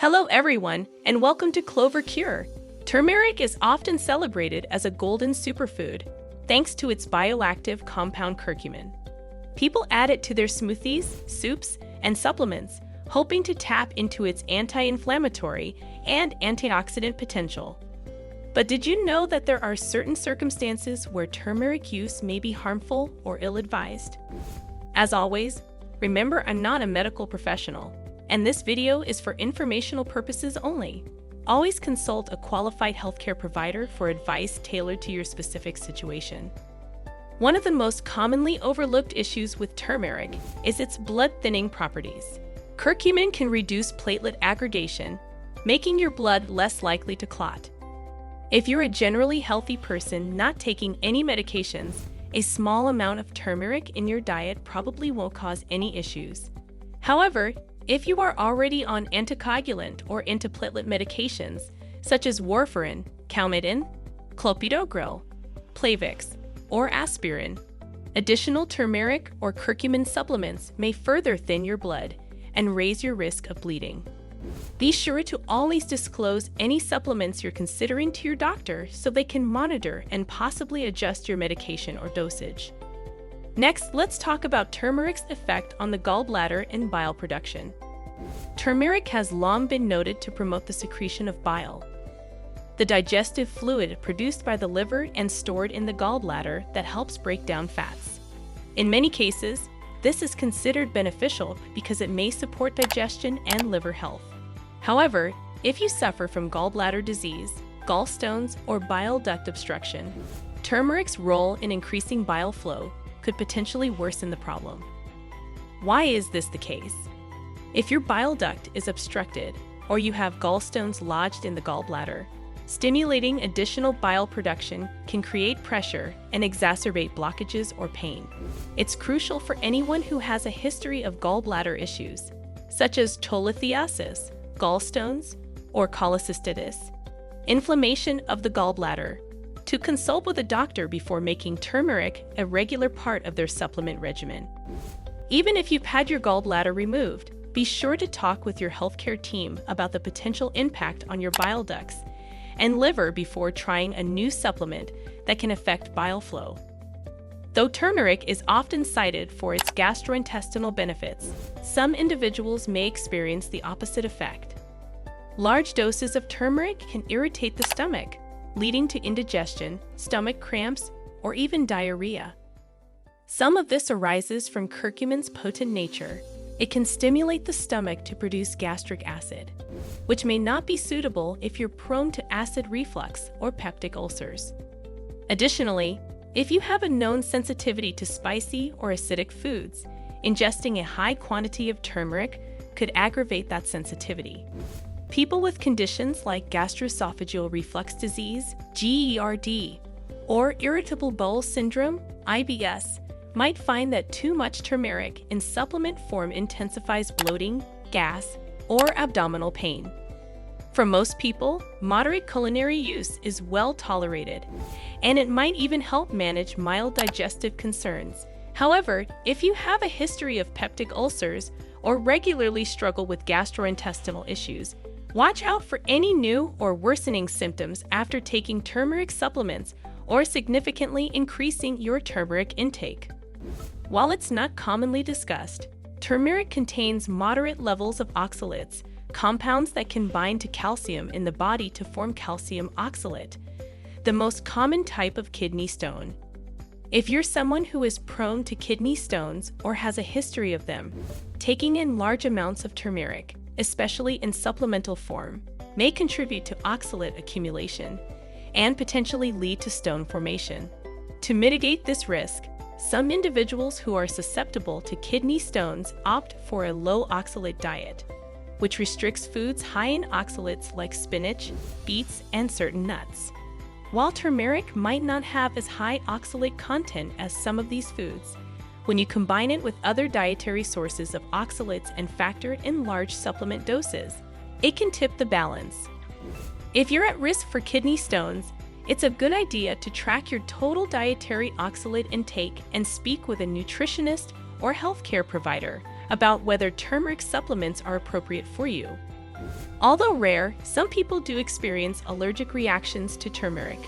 Hello everyone, and welcome to Clover Cure. Turmeric is often celebrated as a golden superfood, thanks to its bioactive compound curcumin. People add it to their smoothies, soups, and supplements, hoping to tap into its anti-inflammatory and antioxidant potential. But did you know that there are certain circumstances where turmeric use may be harmful or ill-advised? As always, remember I'm not a medical professional, and this video is for informational purposes only. Always consult a qualified healthcare provider for advice tailored to your specific situation. One of the most commonly overlooked issues with turmeric is its blood-thinning properties. Curcumin can reduce platelet aggregation, making your blood less likely to clot. If you're a generally healthy person not taking any medications, a small amount of turmeric in your diet probably won't cause any issues. However, if you are already on anticoagulant or antiplatelet medications, such as warfarin, Coumadin, clopidogrel, Plavix, or aspirin, additional turmeric or curcumin supplements may further thin your blood and raise your risk of bleeding. Be sure to always disclose any supplements you're considering to your doctor so they can monitor and possibly adjust your medication or dosage. Next, let's talk about turmeric's effect on the gallbladder and bile production. Turmeric has long been noted to promote the secretion of bile, the digestive fluid produced by the liver and stored in the gallbladder that helps break down fats. In many cases, this is considered beneficial because it may support digestion and liver health. However, if you suffer from gallbladder disease, gallstones, or bile duct obstruction, turmeric's role in increasing bile flow could potentially worsen the problem. Why is this the case? If your bile duct is obstructed or you have gallstones lodged in the gallbladder, stimulating additional bile production can create pressure and exacerbate blockages or pain. It's crucial for anyone who has a history of gallbladder issues, such as cholelithiasis, gallstones, or cholecystitis, inflammation of the gallbladder, to consult with a doctor before making turmeric a regular part of their supplement regimen. Even if you've had your gallbladder removed, be sure to talk with your healthcare team about the potential impact on your bile ducts and liver before trying a new supplement that can affect bile flow. Though turmeric is often cited for its gastrointestinal benefits, some individuals may experience the opposite effect. Large doses of turmeric can irritate the stomach, leading to indigestion, stomach cramps, or even diarrhea. Some of this arises from curcumin's potent nature. It can stimulate the stomach to produce gastric acid, which may not be suitable if you're prone to acid reflux or peptic ulcers. Additionally, if you have a known sensitivity to spicy or acidic foods, ingesting a high quantity of turmeric could aggravate that sensitivity. People with conditions like gastroesophageal reflux disease, GERD, or irritable bowel syndrome, IBS, might find that too much turmeric in supplement form intensifies bloating, gas, or abdominal pain. For most people, moderate culinary use is well tolerated, and it might even help manage mild digestive concerns. However, if you have a history of peptic ulcers or regularly struggle with gastrointestinal issues, watch out for any new or worsening symptoms after taking turmeric supplements or significantly increasing your turmeric intake. While it's not commonly discussed, turmeric contains moderate levels of oxalates, compounds that can bind to calcium in the body to form calcium oxalate, the most common type of kidney stone. If you're someone who is prone to kidney stones or has a history of them, taking in large amounts of turmeric, especially in supplemental form, may contribute to oxalate accumulation and potentially lead to stone formation. To mitigate this risk, some individuals who are susceptible to kidney stones opt for a low oxalate diet, which restricts foods high in oxalates like spinach, beets, and certain nuts. While turmeric might not have as high oxalate content as some of these foods, when you combine it with other dietary sources of oxalates and factor it in large supplement doses, it can tip the balance. If you're at risk for kidney stones, it's a good idea to track your total dietary oxalate intake and speak with a nutritionist or healthcare provider about whether turmeric supplements are appropriate for you. Although rare, some people do experience allergic reactions to turmeric.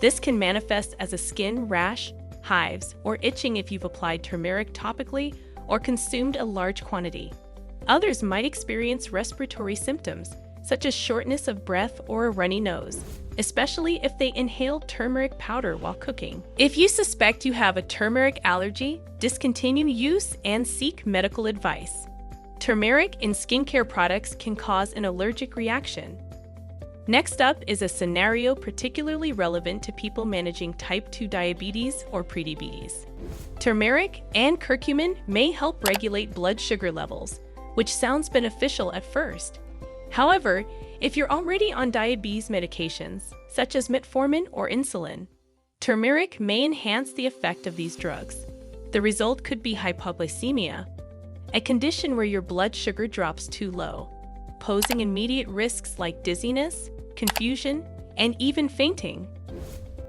This can manifest as a skin rash, hives, or itching if you've applied turmeric topically or consumed a large quantity. Others might experience respiratory symptoms, such as shortness of breath or a runny nose, especially if they inhale turmeric powder while cooking. If you suspect you have a turmeric allergy, discontinue use and seek medical advice. Turmeric in skincare products can cause an allergic reaction. Next up is a scenario particularly relevant to people managing type 2 diabetes or prediabetes. Turmeric and curcumin may help regulate blood sugar levels, which sounds beneficial at first. However, if you're already on diabetes medications, such as metformin or insulin, turmeric may enhance the effect of these drugs. The result could be hypoglycemia, a condition where your blood sugar drops too low, posing immediate risks like dizziness, confusion, and even fainting.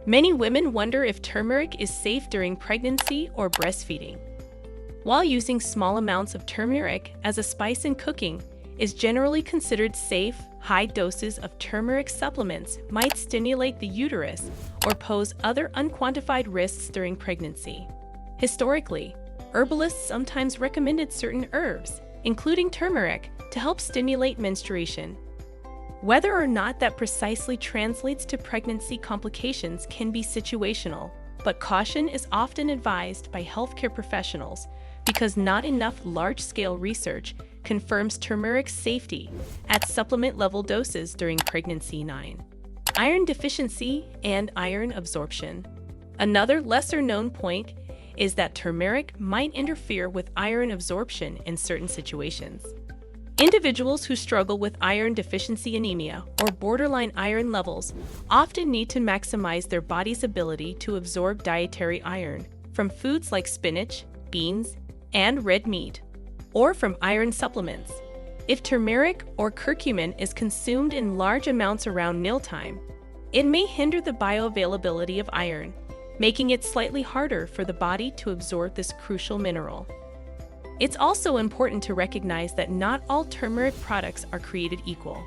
Many women wonder if turmeric is safe during pregnancy or breastfeeding. While using small amounts of turmeric as a spice in cooking is generally considered safe, high doses of turmeric supplements might stimulate the uterus or pose other unquantified risks during pregnancy. Historically, herbalists sometimes recommended certain herbs, including turmeric, to help stimulate menstruation. Whether or not that precisely translates to pregnancy complications can be situational, but caution is often advised by healthcare professionals because not enough large-scale research confirms turmeric's safety at supplement-level doses during pregnancy. 9. Iron deficiency and iron absorption. Another lesser-known point is that turmeric might interfere with iron absorption in certain situations. Individuals who struggle with iron deficiency anemia or borderline iron levels often need to maximize their body's ability to absorb dietary iron from foods like spinach, beans, and red meat, or from iron supplements. If turmeric or curcumin is consumed in large amounts around mealtime, it may hinder the bioavailability of iron, making it slightly harder for the body to absorb this crucial mineral. It's also important to recognize that not all turmeric products are created equal.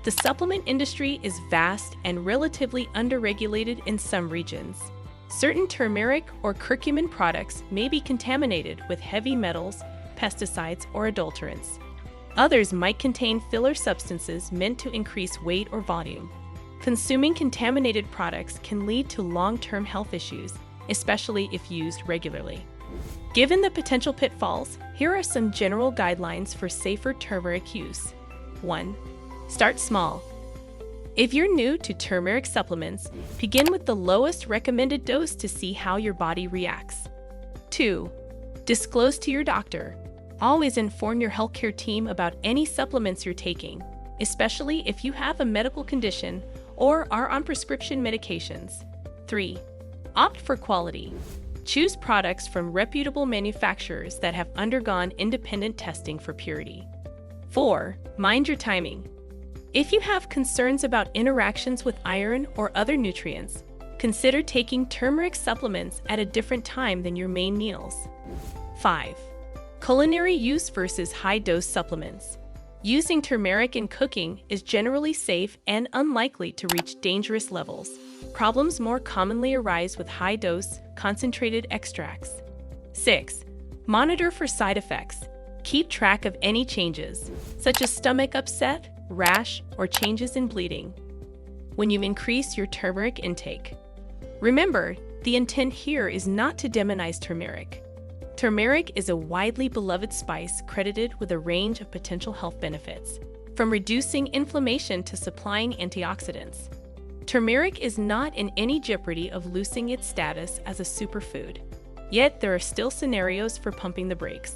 The supplement industry is vast and relatively underregulated in some regions. Certain turmeric or curcumin products may be contaminated with heavy metals, pesticides, or adulterants. Others might contain filler substances meant to increase weight or volume. Consuming contaminated products can lead to long-term health issues, especially if used regularly. Given the potential pitfalls, here are some general guidelines for safer turmeric use. 1. Start small. If you're new to turmeric supplements, begin with the lowest recommended dose to see how your body reacts. 2. Disclose to your doctor. Always inform your healthcare team about any supplements you're taking, especially if you have a medical condition or are on prescription medications. 3. Opt for quality. Choose products from reputable manufacturers that have undergone independent testing for purity. 4. Mind your timing. If you have concerns about interactions with iron or other nutrients, consider taking turmeric supplements at a different time than your main meals. 5. Culinary use versus high-dose supplements. Using turmeric in cooking is generally safe and unlikely to reach dangerous levels. Problems more commonly arise with high-dose, concentrated extracts. 6. Monitor for side effects. Keep track of any changes, such as stomach upset, rash, or changes in bleeding, when you increase your turmeric intake. Remember, the intent here is not to demonize turmeric. Turmeric is a widely beloved spice credited with a range of potential health benefits, from reducing inflammation to supplying antioxidants. Turmeric is not in any jeopardy of losing its status as a superfood. Yet there are still scenarios for pumping the brakes.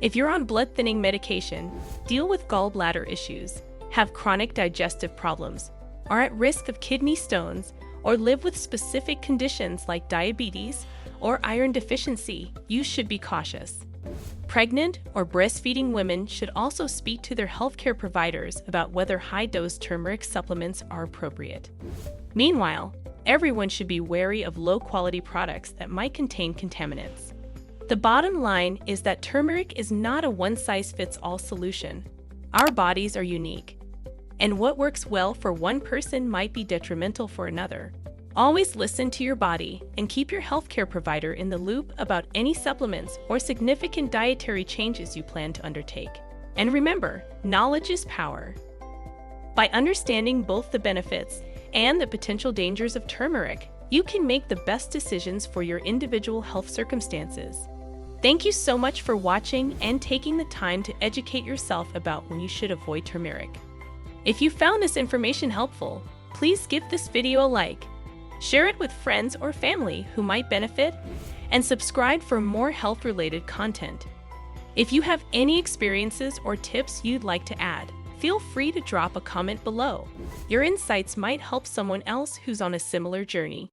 If you're on blood-thinning medication, deal with gallbladder issues, have chronic digestive problems, are at risk of kidney stones, or live with specific conditions like diabetes or iron deficiency, you should be cautious. Pregnant or breastfeeding women should also speak to their healthcare providers about whether high-dose turmeric supplements are appropriate. Meanwhile, everyone should be wary of low-quality products that might contain contaminants. The bottom line is that turmeric is not a one-size-fits-all solution. Our bodies are unique, and what works well for one person might be detrimental for another. Always listen to your body and keep your healthcare provider in the loop about any supplements or significant dietary changes you plan to undertake. And remember, knowledge is power. By understanding both the benefits and the potential dangers of turmeric, you can make the best decisions for your individual health circumstances. Thank you so much for watching and taking the time to educate yourself about when you should avoid turmeric. If you found this information helpful, please give this video a like, share it with friends or family who might benefit, and subscribe for more health-related content. If you have any experiences or tips you'd like to add, feel free to drop a comment below. Your insights might help someone else who's on a similar journey.